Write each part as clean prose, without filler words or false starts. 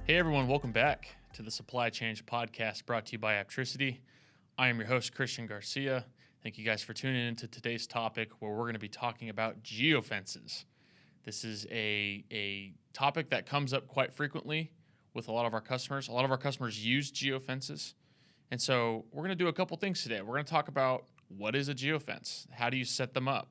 Hey everyone, welcome back to the Supply Chain Podcast brought to you by Aptricity. I am your host, Christian Garcia. Thank you guys for tuning into today's topic where we're going to be talking about geofences. This is a topic that comes up quite frequently with a lot of our customers. A lot of our customers use geofences. And so we're going to do a couple things today. We're going to talk about what is a geofence? How do you set them up?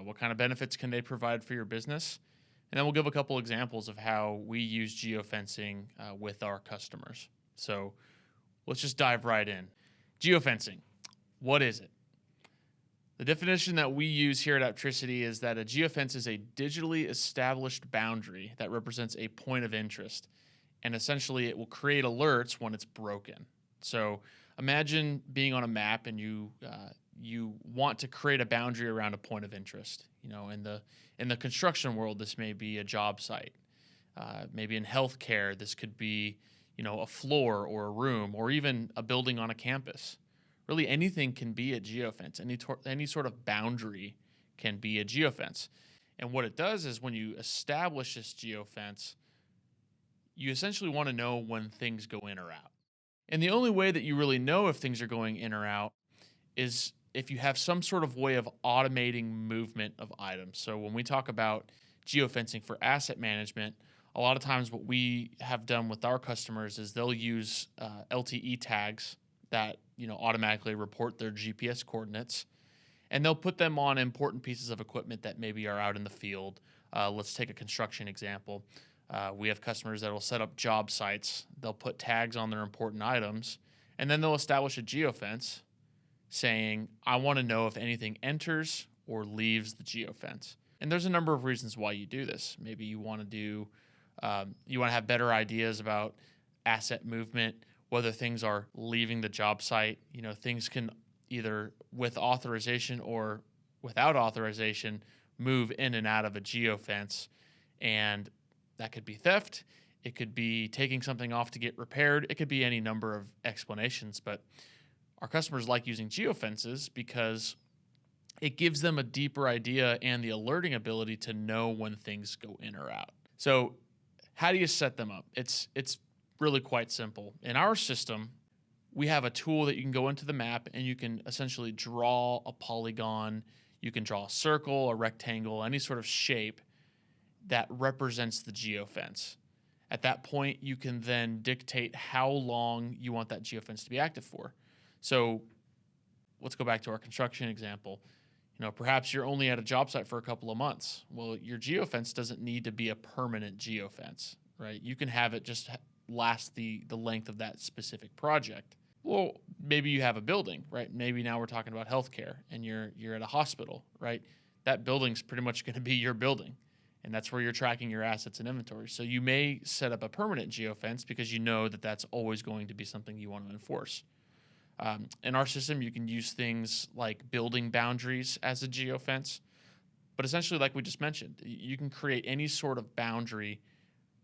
What kind of benefits can they provide for your business? And then we'll give a couple examples of how we use geofencing with our customers. So let's just dive right in. Geofencing, what is it? The definition that we use here at Aptricity is that a geofence is a digitally established boundary that represents a point of interest. And essentially it will create alerts when it's broken. So imagine being on a map and you want to create a boundary around a point of interest. You know, in the construction world, this may be a job site. Maybe in healthcare, this could be, a floor or a room or even a building on a campus. Really, anything can be a geofence. Any sort of boundary can be a geofence. And what it does is when you establish this geofence, you essentially want to know when things go in or out. And the only way that you really know if things are going in or out is if you have some sort of way of automating movement of items. So when we talk about geofencing for asset management, a lot of times what we have done with our customers is they'll use LTE tags that automatically report their GPS coordinates, and they'll put them on important pieces of equipment that maybe are out in the field. Let's take a construction example. We have customers that will set up job sites. They'll put tags on their important items, and then they'll establish a geofence saying, I want to know if anything enters or leaves the geofence. And there's a number of reasons why you do this. Maybe you want to have better ideas about asset movement, whether things are leaving the job site. Things can either with authorization or without authorization move in and out of a geofence. And that could be theft. It could be taking something off to get repaired. It could be any number of explanations, but our customers like using geofences because it gives them a deeper idea and the alerting ability to know when things go in or out. So how do you set them up? It's really quite simple. In our system, we have a tool that you can go into the map and you can essentially draw a polygon. You can draw a circle, a rectangle, any sort of shape that represents the geofence. At that point, you can then dictate how long you want that geofence to be active for. So let's go back to our construction example. Perhaps you're only at a job site for a couple of months. Well, your geofence doesn't need to be a permanent geofence, right? You can have it just last the length of that specific project. Well, maybe you have a building, right? Maybe now we're talking about healthcare and you're at a hospital, right? That building's pretty much going to be your building. And that's where you're tracking your assets and inventory. So you may set up a permanent geofence because you know that that's always going to be something you want to enforce. In our system, you can use things like building boundaries as a geofence. But essentially, like we just mentioned, you can create any sort of boundary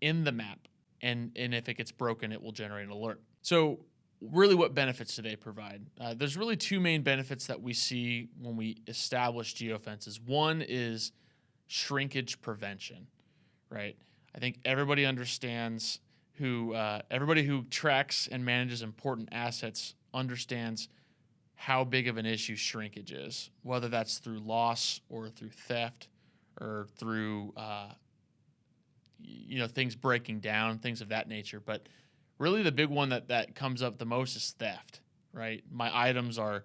in the map. And if it gets broken, it will generate an alert. So really, what benefits do they provide? There's really two main benefits that we see when we establish geofences. One is shrinkage prevention, right? I think everybody understands everybody who tracks and manages important assets understands how big of an issue shrinkage is, whether that's through loss or through theft or through things breaking down, things of that nature. But really the big one that comes up the most is theft, right? My items are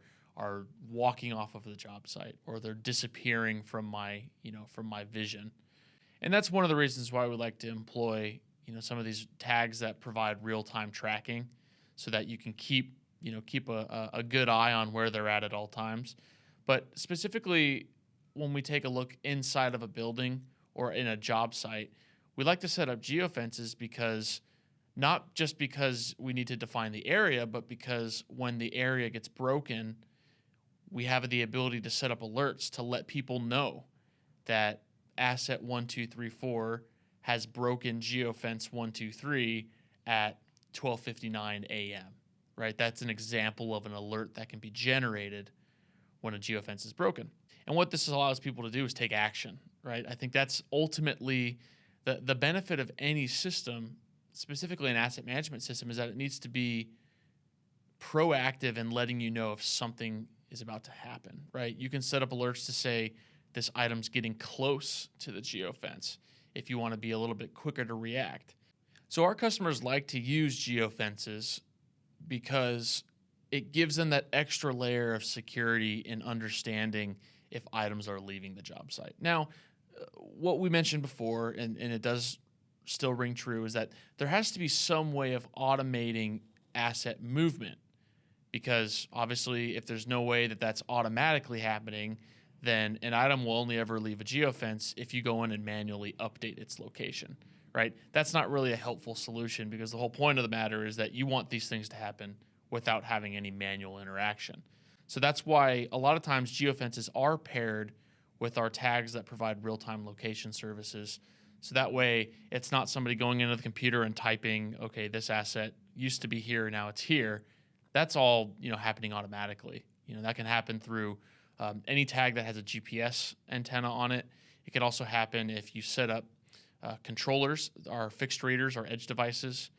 walking off of the job site or they're disappearing from my vision. And that's one of the reasons why we like to employ, some of these tags that provide real-time tracking so that you can keep a good eye on where they're at all times. But specifically, when we take a look inside of a building or in a job site, we like to set up geofences because not just because we need to define the area, but because when the area gets broken, we have the ability to set up alerts to let people know that asset 1234 has broken geofence 123 at 12:59 a.m. Right? That's an example of an alert that can be generated when a geofence is broken. And what this allows people to do is take action, right? I think that's ultimately the benefit of any system specifically an asset management system, is that it needs to be proactive in letting you know if something is about to happen, right? You can set up alerts to say this item's getting close to the geofence if you want to be a little bit quicker to react. So our customers like to use geofences because it gives them that extra layer of security in understanding if items are leaving the job site. Now, what we mentioned before, and it does still ring true, is that there has to be some way of automating asset movement, because obviously if there's no way that that's automatically happening, then an item will only ever leave a geofence if you go in and manually update its location, right? That's not really a helpful solution, because the whole point of the matter is that you want these things to happen without having any manual interaction. So that's why a lot of times geofences are paired with our tags that provide real-time location services. So that way it's not somebody going into the computer and typing, okay, this asset used to be here, now it's here. That's all, happening automatically. That can happen through any tag that has a GPS antenna on it. It could also happen if you set up controllers, our fixed readers, our edge devices,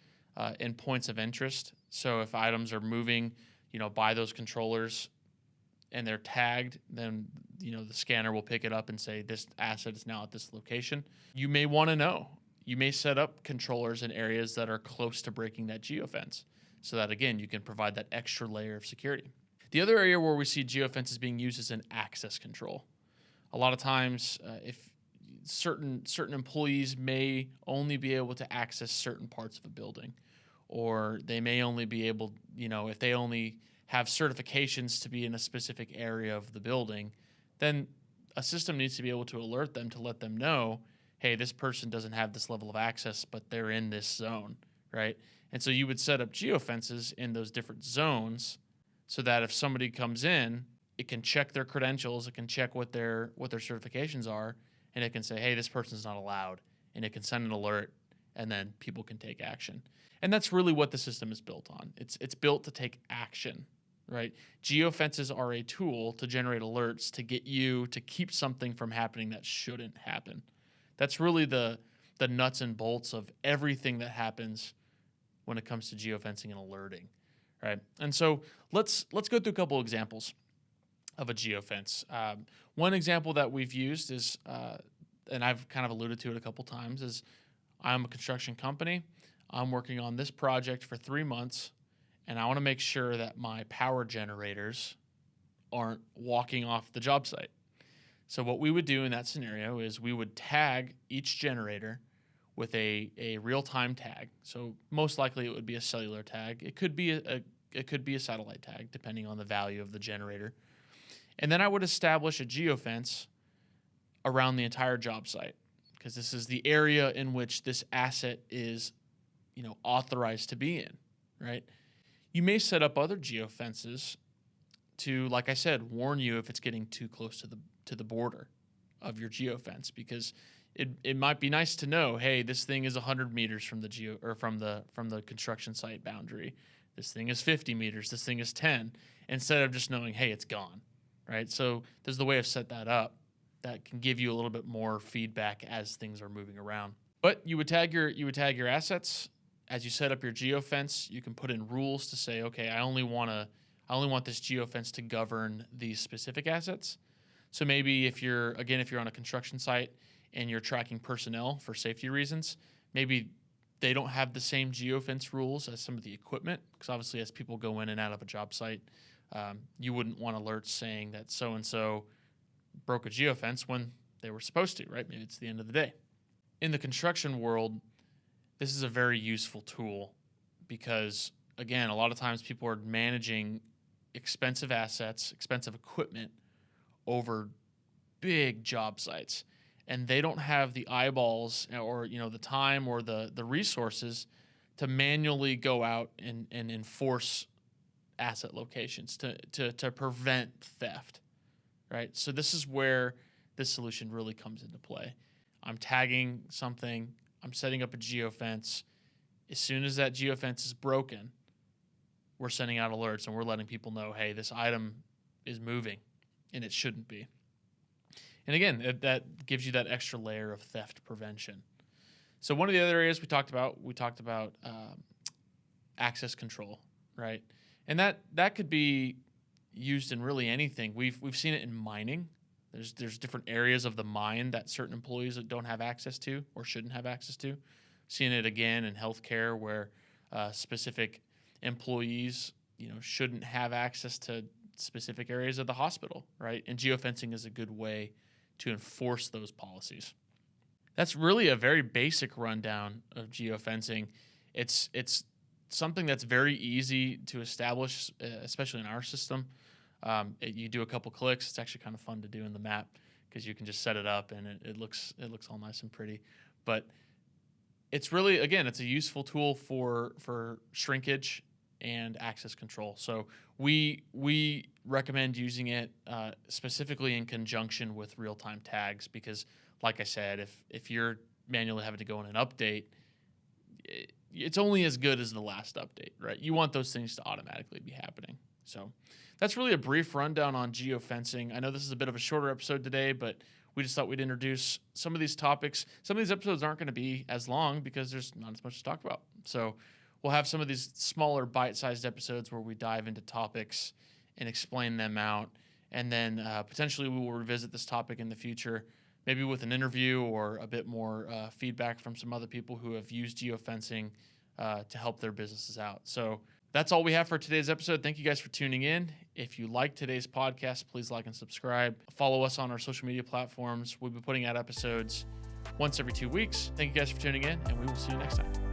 in points of interest. So if items are moving, by those controllers and they're tagged, then the scanner will pick it up and say this asset is now at this location. You may want to know. You may set up controllers in areas that are close to breaking that geofence, so that again you can provide that extra layer of security. The other area where we see geofences being used is in access control. A lot of times, if certain employees may only be able to access certain parts of a building, or they may only be able, if they only have certifications to be in a specific area of the building, then a system needs to be able to alert them to let them know, hey, this person doesn't have this level of access, but they're in this zone, right? And so you would set up geofences in those different zones so that if somebody comes in, it can check their credentials, it can check what their certifications are, and it can say, hey, this person's not allowed, and it can send an alert, and then people can take action. And that's really what the system is built on. It's built to take action, right? Geofences are a tool to generate alerts to get you to keep something from happening that shouldn't happen. That's really the nuts and bolts of everything that happens when it comes to geofencing and alerting, right? And so let's go through a couple examples of a geofence. One example that we've used is, and I've kind of alluded to it a couple times, is I'm a construction company. I'm working on this project for 3 months, and I want to make sure that my power generators aren't walking off the job site. So what we would do in that scenario is we would tag each generator with a real-time tag. So most likely it would be a cellular tag. It could be a satellite tag, depending on the value of the generator. And then I would establish a geofence around the entire job site, because this is the area in which this asset is, authorized to be in, right? You may set up other geofences to, like I said, warn you if it's getting too close to the border of your geofence, because it might be nice to know, hey, this thing is 100 meters from the construction site boundary. This thing is 50 meters. This thing is 10. Instead of just knowing, hey, it's gone, right? So there's the way of set that up that can give you a little bit more feedback as things are moving around. But you would tag your assets. As you set up your geofence, you can put in rules to say, okay, I only want this geofence to govern these specific assets. So maybe if you're on a construction site and you're tracking personnel for safety reasons, maybe they don't have the same geofence rules as some of the equipment, because obviously as people go in and out of a job site, you wouldn't want alerts saying that so-and-so broke a geofence when they were supposed to, right? Maybe it's the end of the day. In the construction world, this is a very useful tool because, again, a lot of times people are managing expensive assets, expensive equipment over big job sites, and they don't have the eyeballs or the time or the resources to manually go out and enforce asset locations to prevent theft, right? So this is where this solution really comes into play. I'm tagging something, I'm setting up a geofence. As soon as that geofence is broken, we're sending out alerts and we're letting people know, hey, this item is moving and it shouldn't be. And again, that gives you that extra layer of theft prevention. So one of the other areas we talked about access control, right? And that could be used in really anything. We've seen it in mining. There's different areas of the mine that certain employees don't have access to or shouldn't have access to. Seen it again in healthcare where specific employees, shouldn't have access to specific areas of the hospital, right? And geofencing is a good way to enforce those policies. That's really a very basic rundown of geofencing. It's something that's very easy to establish, especially in our system. You do a couple clicks. It's actually kind of fun to do in the map because you can just set it up and it looks all nice and pretty. But it's really, again, it's a useful tool for shrinkage and access control. So we recommend using it specifically in conjunction with real-time tags because, like I said, if you're manually having to go in and update, it's only as good as the last update, right? You want those things to automatically be happening. So that's really a brief rundown on geofencing. I know this is a bit of a shorter episode today, but we just thought we'd introduce some of these topics. Some of these episodes aren't going to be as long because there's not as much to talk about. So we'll have some of these smaller bite-sized episodes where we dive into topics and explain them out. And then potentially we will revisit this topic in the future, maybe with an interview or a bit more feedback from some other people who have used geofencing to help their businesses out. So that's all we have for today's episode. Thank you guys for tuning in. If you like today's podcast, please like and subscribe. Follow us on our social media platforms. We'll be putting out episodes once every 2 weeks. Thank you guys for tuning in, and we will see you next time.